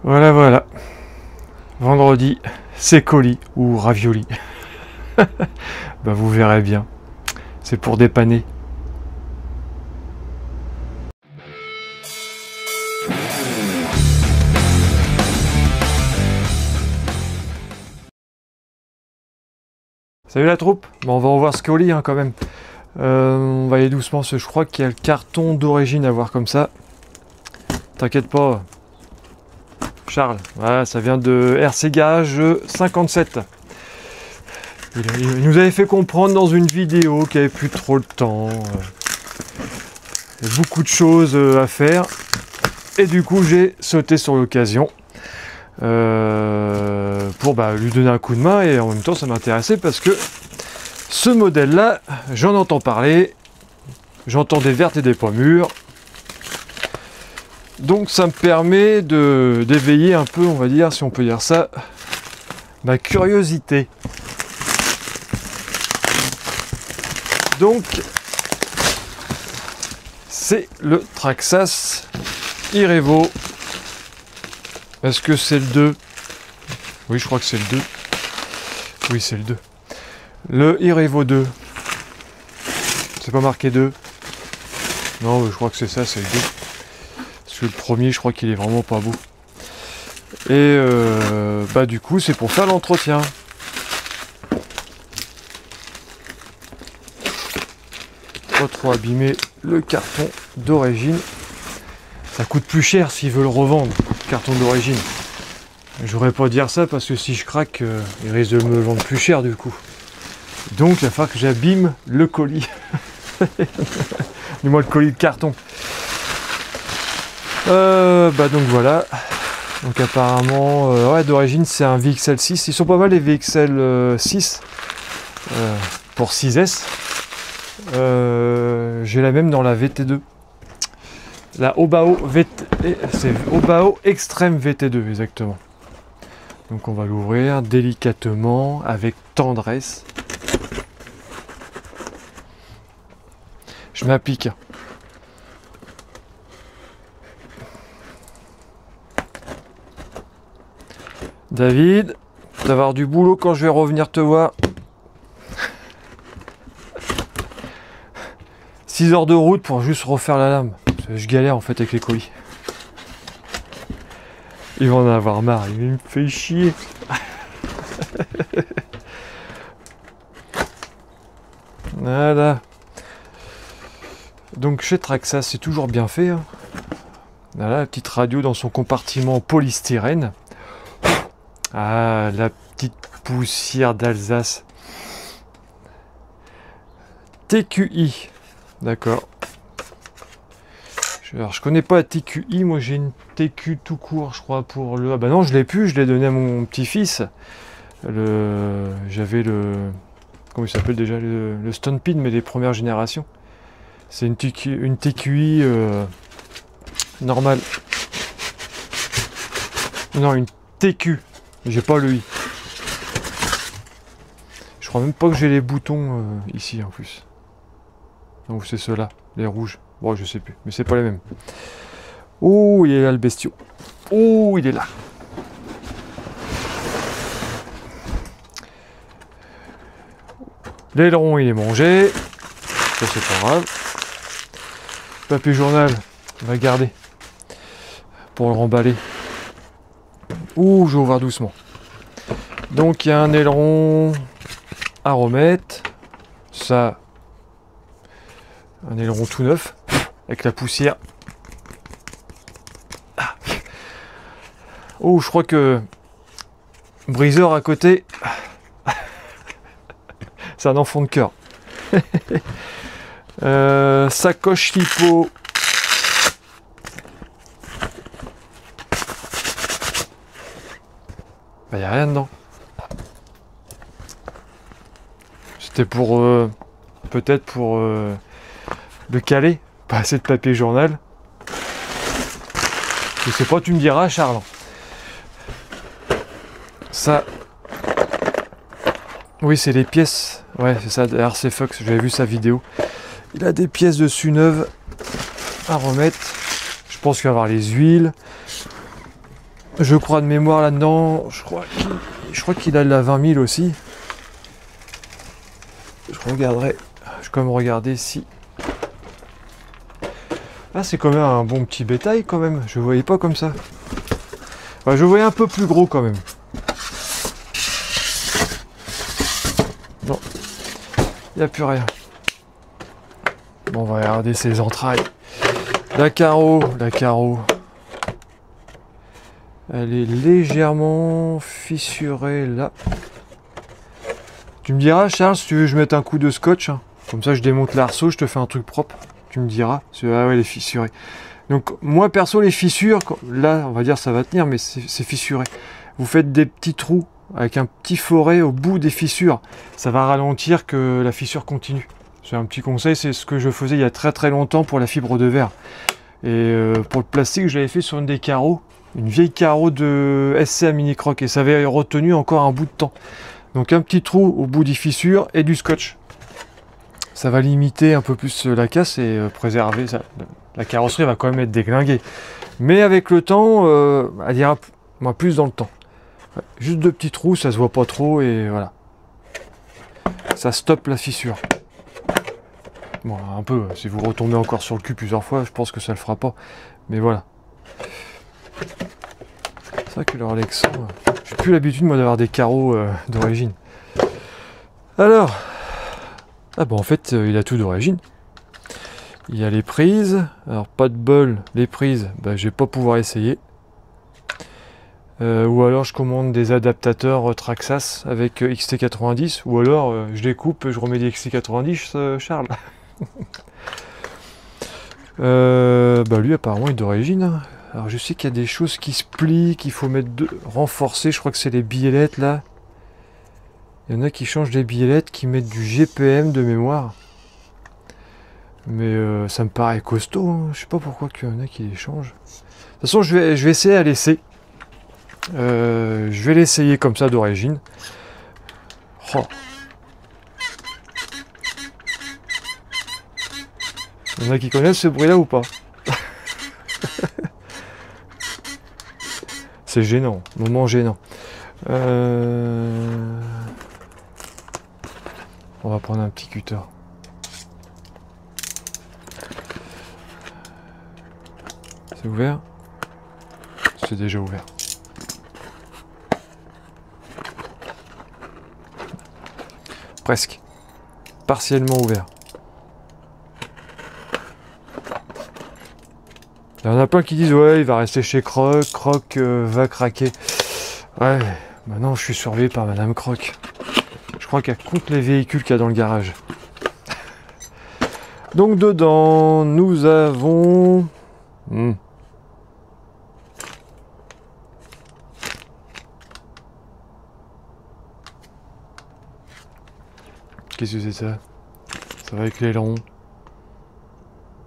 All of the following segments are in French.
Voilà, voilà. Vendredi, c'est colis ou ravioli. Bah, vous verrez bien. C'est pour dépanner. Salut la troupe. Bon, on va revoir ce colis hein, quand même. On va aller doucement parce que je crois qu'il y a le carton d'origine à voir comme ça. T'inquiète pas. Charles, voilà, ça vient de RC Garage 57. Il nous avait fait comprendre dans une vidéo qu'il n'y avait plus trop le temps. Il y a beaucoup de choses à faire. Et du coup, j'ai sauté sur l'occasion pour lui donner un coup de main. Et en même temps, ça m'intéressait parce que ce modèle-là, j'en entends parler. J'entends des vertes et des pas mûres. Donc ça me permet d'éveiller un peu, on va dire, si on peut dire ça, ma curiosité. Donc, c'est le Traxxas Irevo. Est-ce que c'est le 2? Oui, je crois que c'est le 2. Oui, c'est le 2. Le Irevo 2. C'est pas marqué 2. Non, je crois que c'est ça, c'est le 2. Parce que le premier, je crois qu'il est vraiment pas beau. Et du coup, c'est pour faire l'entretien. Pas trop abîmer le carton d'origine. Ça coûte plus cher s'il veut le revendre, le carton d'origine. J'aurais pas dire ça parce que si je craque, il risque de me le vendre plus cher du coup. Donc il va falloir que j'abîme le colis. Du moins le colis de carton. Donc voilà. Donc apparemment, d'origine c'est un VXL 6. Ils sont pas mal les VXL 6 pour 6S. J'ai la même dans la VT2. La Obao c'est Obao Extreme VT2 exactement. Donc on va l'ouvrir délicatement avec tendresse. Je m'applique. David, tu vas avoir du boulot quand je vais revenir te voir. 6 heures de route pour juste refaire la lame. Je galère en fait avec les colis. Il va en avoir marre, il me fait chier. Voilà. Donc chez Traxxas, c'est toujours bien fait. Hein. Voilà, la petite radio dans son compartiment polystyrène. Ah, la petite poussière d'Alsace. TQI. D'accord. Alors, je connais pas la TQI, moi j'ai une TQ tout court, je crois, pour le... Ah bah non, je l'ai plus, je l'ai donné à mon petit-fils. J'avais le... Comment il s'appelle déjà? Le Stone Pin, mais des premières générations. C'est une TQI normale. Non, une TQ. J'ai pas le I. Je crois même pas que j'ai les boutons ici en plus. Donc c'est ceux-là, les rouges. Bon, je sais plus, mais c'est pas les mêmes. Oh, il est là le bestiau. Oh, il est là. L'aileron, il est mangé. Ça, c'est pas grave. Papier journal, on va garder. Pour le remballer. Ouh, je vais ouvrir doucement. Donc, il y a un aileron à remettre. Ça, un aileron tout neuf. Avec la poussière. Ah. Oh, je crois que briseur à côté, c'est un enfant de cœur. Sacoche lipo. Bah, y a rien dedans. C'était pour peut-être pour le caler. Pas assez de papier journal. Je sais pas, tu me diras, Charles. Ça. Oui, c'est les pièces. Ouais, c'est ça, RC Fox. J'avais vu sa vidéo. Il a des pièces dessus neuves à remettre. Je pense qu'il va y avoir les huiles. Je crois de mémoire là-dedans, je crois qu'il a de la 20 000 aussi. Je regarderai, je vais quand même regarder si... Ah, c'est quand même un bon petit bétail quand même, je voyais pas comme ça. Enfin, je voyais un peu plus gros quand même. Non, il n'y a plus rien. Bon, on va regarder ses entrailles. La carreau. Elle est légèrement fissurée là. Tu me diras, Charles, si tu veux que je mette un coup de scotch, hein. Comme ça je démonte l'arceau, je te fais un truc propre. Tu me diras. Ah ouais, elle est fissurée. Donc moi perso, les fissures, là on va dire ça va tenir, mais c'est fissuré. Vous faites des petits trous avec un petit foret au bout des fissures. Ça va ralentir que la fissure continue. C'est un petit conseil, c'est ce que je faisais il y a très longtemps pour la fibre de verre. Et pour le plastique, je l'avais fait sur une des carreaux. Une vieille carreau de SC à mini croc. Et ça avait retenu encore un bout de temps. Donc un petit trou au bout des fissures et du scotch. Ça va limiter un peu plus la casse et préserver ça. La carrosserie va quand même être déglinguée. Mais avec le temps, elle ira plus dans le temps. Ouais, juste 2 petits trous, ça se voit pas trop et voilà. Ça stoppe la fissure. Bon, un peu, si vous retombez encore sur le cul plusieurs fois, je pense que ça le fera pas. Mais voilà. C'est vrai que le Alexandre, j'ai plus l'habitude moi d'avoir des carreaux d'origine. Alors, ah bon en fait il a tout d'origine. Il y a les prises, alors pas de bol, les prises, bah, je vais pas pouvoir essayer. Ou alors je commande des adaptateurs Traxxas avec XT90, ou alors je les coupe, je remets des XT90, Charles. Bah lui apparemment il est d'origine. Alors je sais qu'il y a des choses qui se plient, qu'il faut mettre renforcer, je crois que c'est les billettes là. Il y en a qui changent les billettes, qui mettent du GPM de mémoire. Mais ça me paraît costaud, hein. Je sais pas pourquoi qu'il y en a qui les changent. De toute façon je vais essayer à l'essai. Je vais l'essayer comme ça d'origine. Oh. Il y en a qui connaissent ce bruit là ou pas? C'est gênant, moment gênant. On va prendre un petit cutter. C'est ouvert? C'est déjà ouvert. Presque. Partiellement ouvert. Il y en a plein qui disent ouais il va rester chez Croc, Croc va craquer. Ouais, maintenant je suis surveillé par Madame Croc. Je crois qu'elle compte les véhicules qu'il y a dans le garage. Donc dedans nous avons... Qu'est-ce que c'est ça? Ça va avec l'aileron?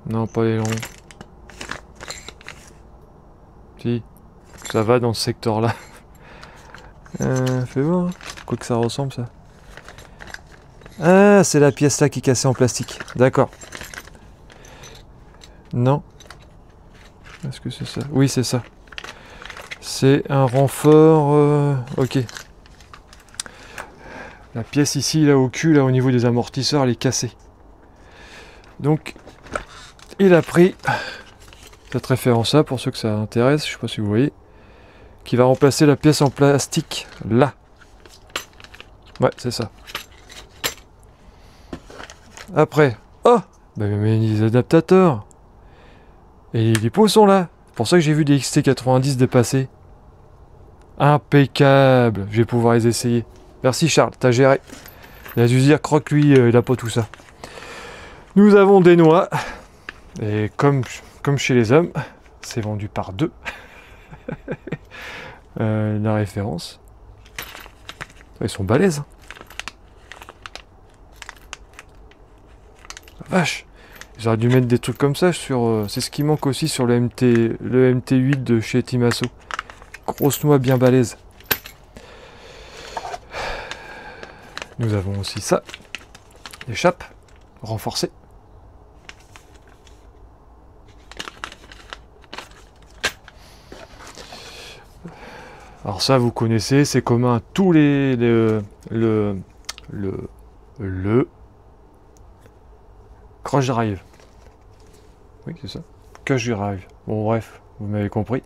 Non, pas l'aileron. Si, ça va dans ce secteur-là. Fais voir. Quoi que ça ressemble, ça. Ah, c'est la pièce là qui est cassée en plastique. D'accord. Non. Est-ce que c'est ça? Oui, c'est ça. C'est un renfort... Ok. La pièce ici, là, au cul, là, au niveau des amortisseurs, elle est cassée. Donc, il a pris cette référence-là, pour ceux que ça intéresse, je sais pas si vous voyez, qui va remplacer la pièce en plastique, là. Ouais, c'est ça. Après, oh, bah, mais les adaptateurs. Et les pots sont là. C'est pour ça que j'ai vu des XT90 dépasser. Impeccable. Je vais pouvoir les essayer. Merci Charles, t'as géré. Il a dû se dire, Croc, lui, il a pas tout ça. Nous avons des noix. Et comme chez les hommes, c'est vendu par 2. La référence. Ils sont balèzes. Vache. Ils auraient dû mettre des trucs comme ça sur... c'est ce qui manque aussi sur le MT8 de chez Timasso. Grosse noix bien balèze. Nous avons aussi ça. Des chapes renforcées. Alors ça, vous connaissez, c'est commun à tous les le Crush Drive. Oui, c'est ça. Crush Drive. Bon, bref, vous m'avez compris.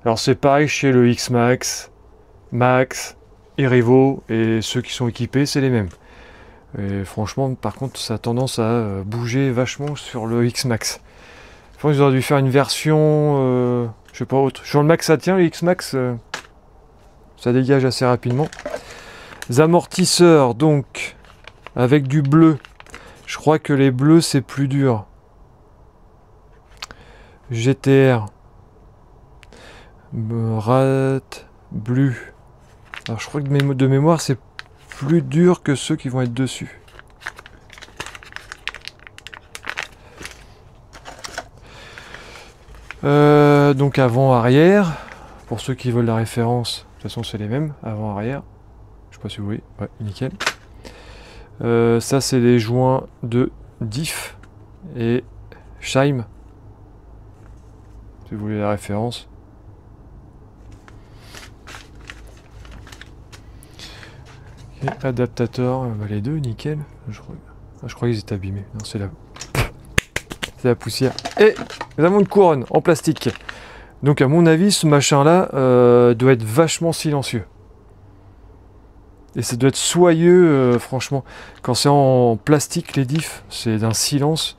Alors c'est pareil chez le X-Max, Max, Erivo, et ceux qui sont équipés, c'est les mêmes. Et franchement, par contre, ça a tendance à bouger vachement sur le X-Max. Je pense qu'ils auraient dû faire une version, je sais pas, autre. Sur le Max ça tient, le X-Max, ça dégage assez rapidement. Les amortisseurs, donc, avec du bleu. Je crois que les bleus, c'est plus dur. GTR. Rat Blue. Alors je crois que de mémoire, c'est plus dur que ceux qui vont être dessus. Donc avant-arrière. Pour ceux qui veulent la référence, de toute façon c'est les mêmes, avant-arrière. Je sais pas si vous voyez, ouais, nickel. Ça c'est les joints de diff et Scheim. Si vous voulez la référence. Et adaptateur, bah les deux, nickel. Je crois qu'ils étaient abîmés. Non, c'est la poussière. Et nous avons une couronne en plastique. Donc à mon avis, ce machin-là doit être vachement silencieux. Et ça doit être soyeux, franchement. Quand c'est en plastique, les diffs, c'est d'un silence.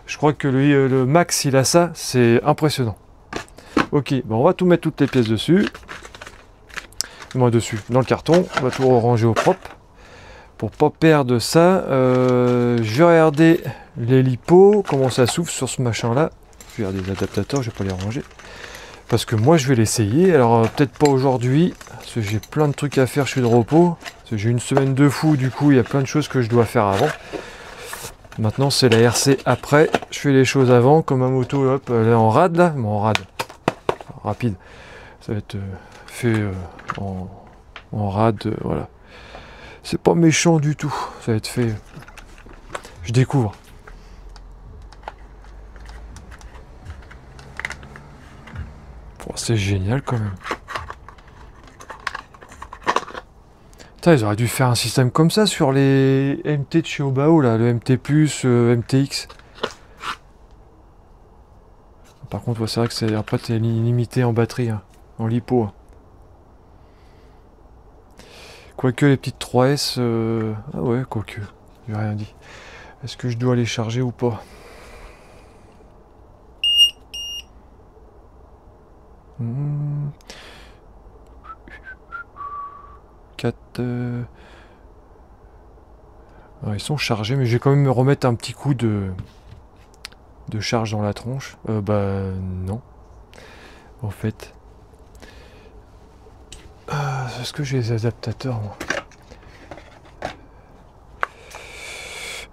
Je crois que le Max, il a ça, c'est impressionnant. Ok, bon, on va tout mettre toutes les pièces dessus. Moi dessus, dans le carton. On va tout ranger au propre. Pour pas perdre ça, je vais regarder les lipos, comment ça souffle sur ce machin-là. Je vais regarder les adaptateurs, je vais pas les ranger. Parce que moi, je vais l'essayer. Alors, peut-être pas aujourd'hui, parce que j'ai plein de trucs à faire, je suis de repos. J'ai une semaine de fou, du coup, il y a plein de choses que je dois faire avant. Maintenant, c'est la RC après. Je fais les choses avant, comme ma moto, hop, elle est en rad, là. Bon, en rad, rapide. Ça va être fait en rad, voilà. C'est pas méchant du tout. Ça va être fait... Je découvre. Bon, c'est génial, quand même. Putain, ils auraient dû faire un système comme ça sur les MT de chez Obao, là, le MT+, MTX. Par contre, ouais, c'est vrai que après, t'es limité en batterie, hein, en lipo. Hein. Quoique les petites 3S... Ah ouais, quoique, j'ai rien dit. Est-ce que je dois les charger ou pas? Hmm. 4... Ah, ils sont chargés, mais je vais quand même me remettre un petit coup de charge dans la tronche. Bah non. En fait. Est-ce que j'ai les adaptateurs, moi?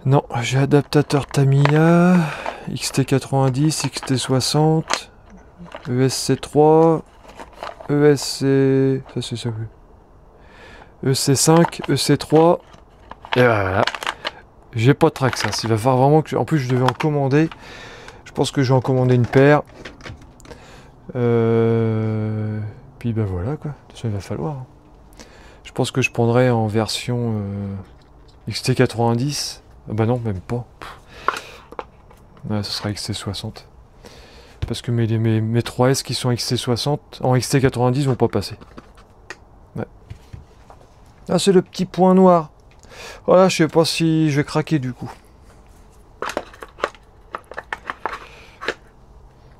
Non, j'ai adaptateur Tamiya, XT90, XT60, ESC3, ESC... Ça c'est ça, oui. EC5, EC3, et voilà. J'ai pas de Traxxas. Il va falloir vraiment que... En plus, je devais en commander. Je pense que je vais en commander une paire. Puis ben voilà, quoi. De toute façon, il va falloir. Je pense que je prendrai en version XT90. Ah bah non, même pas. Ouais, ce sera XT60. Parce que mes 3S qui sont XT60, en XT90 vont pas passer. Ouais. Ah, c'est le petit point noir. Voilà, je sais pas si je vais craquer du coup.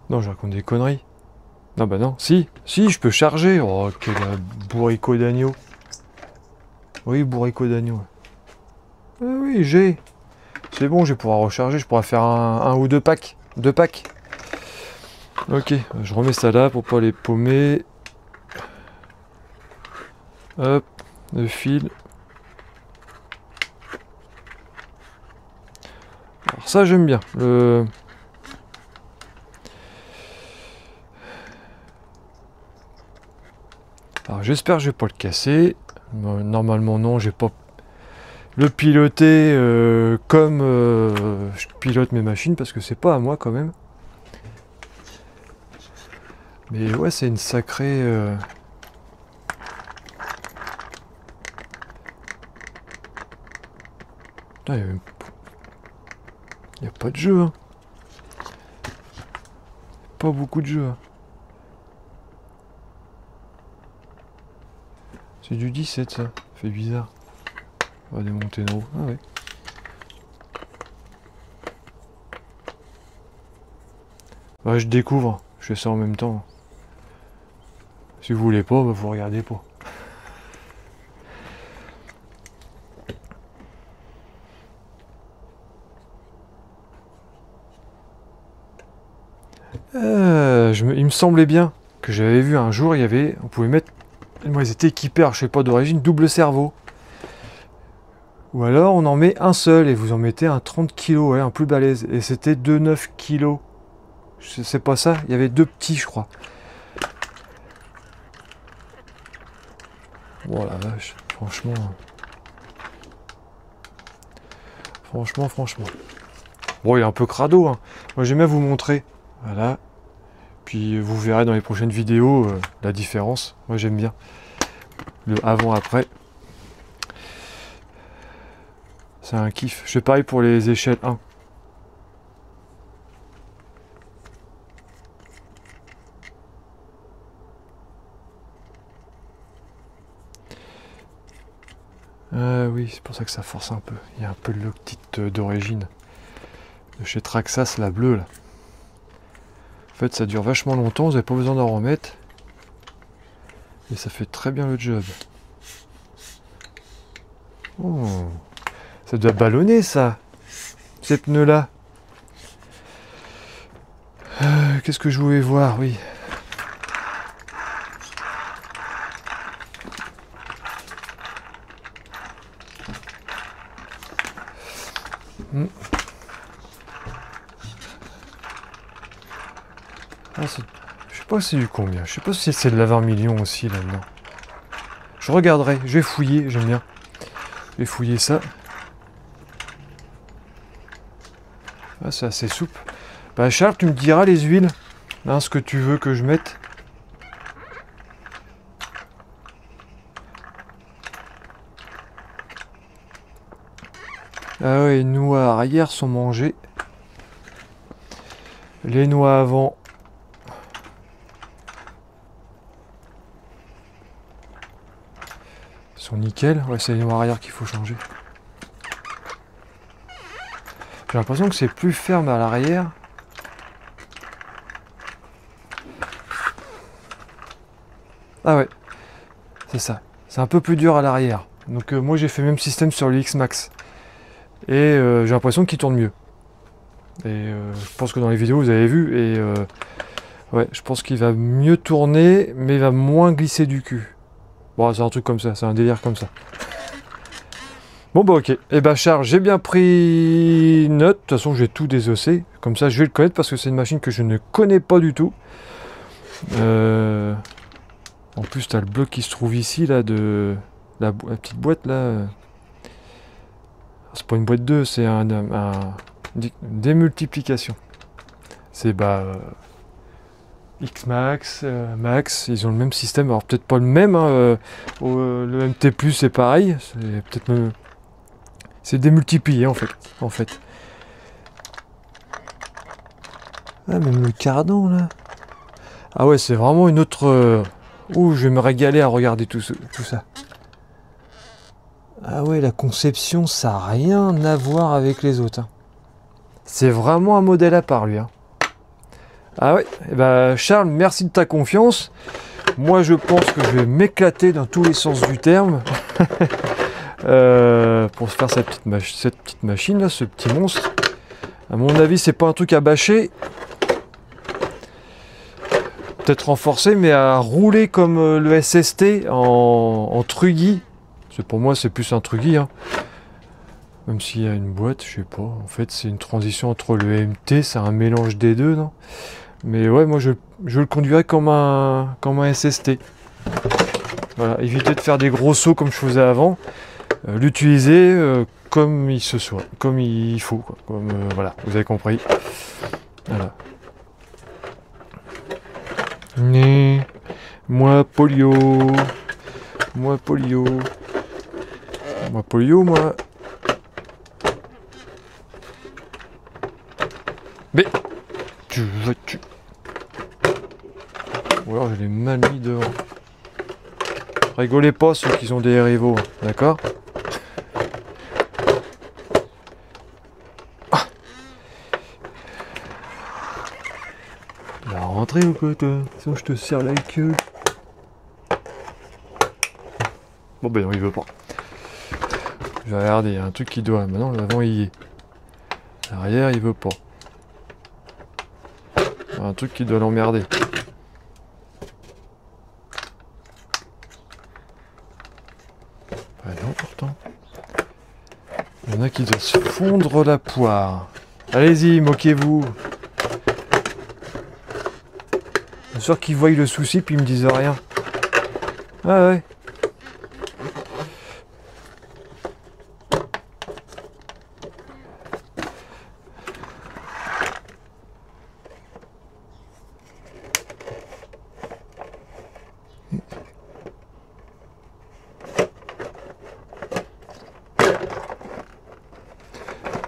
Non, je raconte des conneries. Non, bah non. Si, je peux charger. Oh, quel bourricot d'agneau. Oui, bourricot d'agneau. Ah oui, j'ai. C'est bon, je vais pouvoir recharger. Je pourrais faire un ou deux packs. Deux packs. Ok, je remets ça là pour pas les paumer. Hop, le fil. Alors ça, j'aime bien. Alors j'espère que je vais pas le casser. Normalement non, j'ai pas le piloter comme je pilote mes machines parce que c'est pas à moi quand même. Mais ouais, c'est une sacrée Putain, il n'y a pas de jeu, hein. Pas beaucoup de jeux, hein. C'est du 17, ça. Fait bizarre. On va démonter nos roues. Ah ouais. Bah, je découvre. Je fais ça en même temps. Si vous voulez pas, bah, vous regardez pas. Il me semblait bien que j'avais vu un jour, il y avait, on pouvait mettre, moi ils étaient équipés, alors, je sais pas d'origine, double cerveau. Ou alors on en met un seul et vous en mettez un 30 kg, ouais, un plus balèze. Et c'était 2,9 kg. C'est pas ça, il y avait deux petits, je crois. Oh la vache, franchement. Franchement. Bon, il est un peu crado, hein. Moi j'aime bien vous montrer. Voilà. Puis vous verrez dans les prochaines vidéos la différence. Moi j'aime bien. Le avant-après. C'est un kiff. Je fais pareil pour les échelles 1. Oui, c'est pour ça que ça force un peu. Il y a un peu de l'octite d'origine. De chez Traxxas, la bleue là. En fait, ça dure vachement longtemps, vous n'avez pas besoin d'en remettre. Et ça fait très bien le job. Oh, ça doit ballonner ça, ces pneus là. Qu'est-ce que je voulais voir, oui. Ah, je sais pas c'est du combien. Je sais pas si c'est de la 20 millions aussi là-dedans. Je regarderai, je vais fouiller, j'aime bien. Je vais fouiller ça. Ah, c'est assez souple. Bah Charles, tu me diras les huiles, hein, ce que tu veux que je mette. Ah ouais, les noix arrière sont mangées. Les noix avant. Sont nickel. Ouais, c'est les noix arrière qu'il faut changer. J'ai l'impression que c'est plus ferme à l'arrière. Ah ouais, c'est ça. C'est un peu plus dur à l'arrière. Donc moi j'ai fait le même système sur le X-Max. Et j'ai l'impression qu'il tourne mieux. Et je pense que dans les vidéos vous avez vu. Et ouais, je pense qu'il va mieux tourner, mais il va moins glisser du cul. Bon, c'est un truc comme ça, c'est un délire comme ça. Bon bah ok. Et bah Charles, j'ai bien pris note. De toute façon, je vais tout désosser. Comme ça, je vais le connaître parce que c'est une machine que je ne connais pas du tout. En plus, tu as le bloc qui se trouve ici, là, de la petite boîte, là. C'est pas une boîte 2, c'est une démultiplication. C'est bah X-Max, Max, ils ont le même système. Alors peut-être pas le même, hein, le MT+, c'est pareil. C'est peut-être c'est démultiplié en fait. Ah, même le cardan là. Ah ouais, c'est vraiment une autre. Ouh, je vais me régaler à regarder tout ça. Ah ouais, la conception, ça n'a rien à voir avec les autres. Hein. C'est vraiment un modèle à part, lui. Hein. Ah ouais, et bah, Charles, merci de ta confiance. Moi, je pense que je vais m'éclater dans tous les sens du terme. Pour se faire cette petite machine, là, ce petit monstre. À mon avis, c'est pas un truc à bâcher. Peut-être renforcé, mais à rouler comme le SST en truggy. Pour moi, c'est plus un truggy. Hein. Même s'il y a une boîte, je sais pas. En fait, c'est une transition entre le MT, c'est un mélange des deux, non? Mais ouais, moi, je le conduirais comme un SST. Voilà, éviter de faire des gros sauts comme je faisais avant. L'utiliser comme il se soit, comme il faut. Quoi. Comme, voilà, vous avez compris. Voilà. Moi polio, moi. tu vas-tu. Ou alors je l'ai mal mis devant. Rigolez pas ceux qui ont des rivaux, d'accord? Ah. Il va rentrer ou quoi toi? Sinon je te serre la queue. Bon ben non, il veut pas. Je vais regarder, il y a un truc qui doit. Maintenant l'avant il y est. L'arrière il veut pas. Il y a un truc qui doit l'emmerder. Ah non pourtant. Il y en a qui doivent se fondre la poire. Allez-y, moquez-vous. Je suis sûr qu'ils voient le souci puis ils me disent rien. Ah ouais.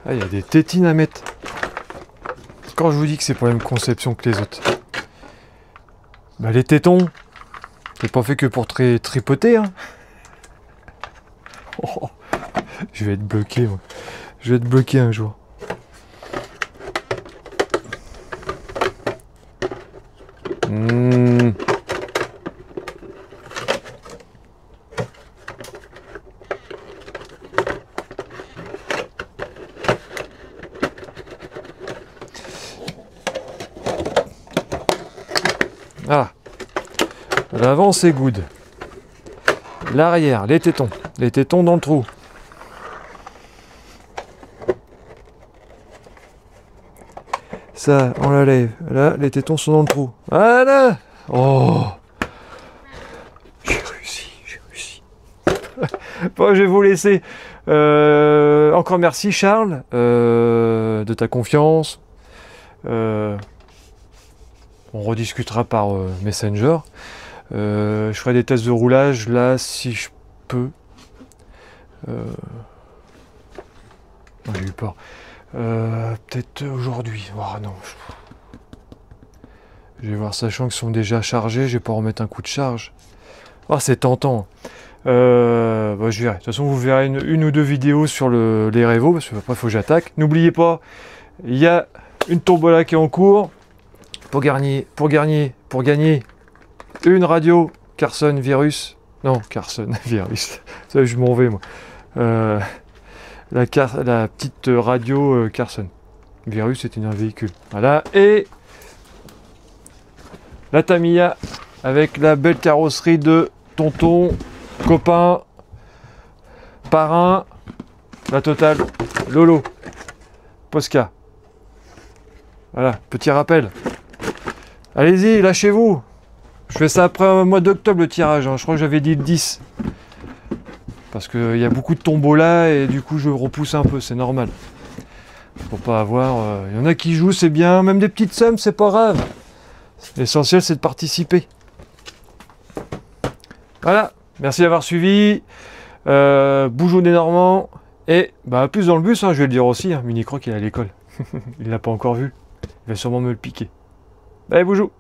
Ah, il y a des tétines à mettre. Quand je vous dis que c'est pas la même conception que les autres. Bah les tétons, c'est pas fait que pour tripoter, hein. Oh, je vais être bloqué, moi. Je vais être bloqué un jour. Ah, l'avant c'est good. L'arrière, les tétons dans le trou. Ça, on la lève. Là, les tétons sont dans le trou. Voilà. Oh, j'ai réussi. Bon, je vais vous laisser. Encore merci Charles de ta confiance. On rediscutera par Messenger. Je ferai des tests de roulage là si je peux. J'ai eu peur. Peut-être aujourd'hui. Oh, non. Je vais voir, sachant qu'ils sont déjà chargés, je vais pas remettre un coup de charge. Oh, c'est tentant. Bah, je verrai. De toute façon, vous verrez une ou deux vidéos sur les Revo, parce que après, il faut que j'attaque. N'oubliez pas, il y a une tombola qui est en cours. Pour gagner une radio Carson Virus. Non, Carson Virus. Ça, je m'en vais, moi. La petite radio Carson. Virus, c'était un véhicule. Voilà. Et la Tamiya avec la belle carrosserie de tonton, copain, parrain, la totale, Lolo, Posca. Voilà, petit rappel. Allez-y, lâchez-vous. Je fais ça après un mois d'octobre le tirage, hein. Je crois que j'avais dit le 10. Parce qu'il y a beaucoup de tombola et du coup je repousse un peu, c'est normal. Faut pas avoir... Il y en a qui jouent, c'est bien, même des petites sommes, c'est pas grave. L'essentiel c'est de participer. Voilà, merci d'avoir suivi. Bougeons des Normands. Et bah plus dans le bus, hein, je vais le dire aussi, hein, Mini Croc il est à l'école. Il l'a pas encore vu. Il va sûrement me le piquer. Allez, boujou.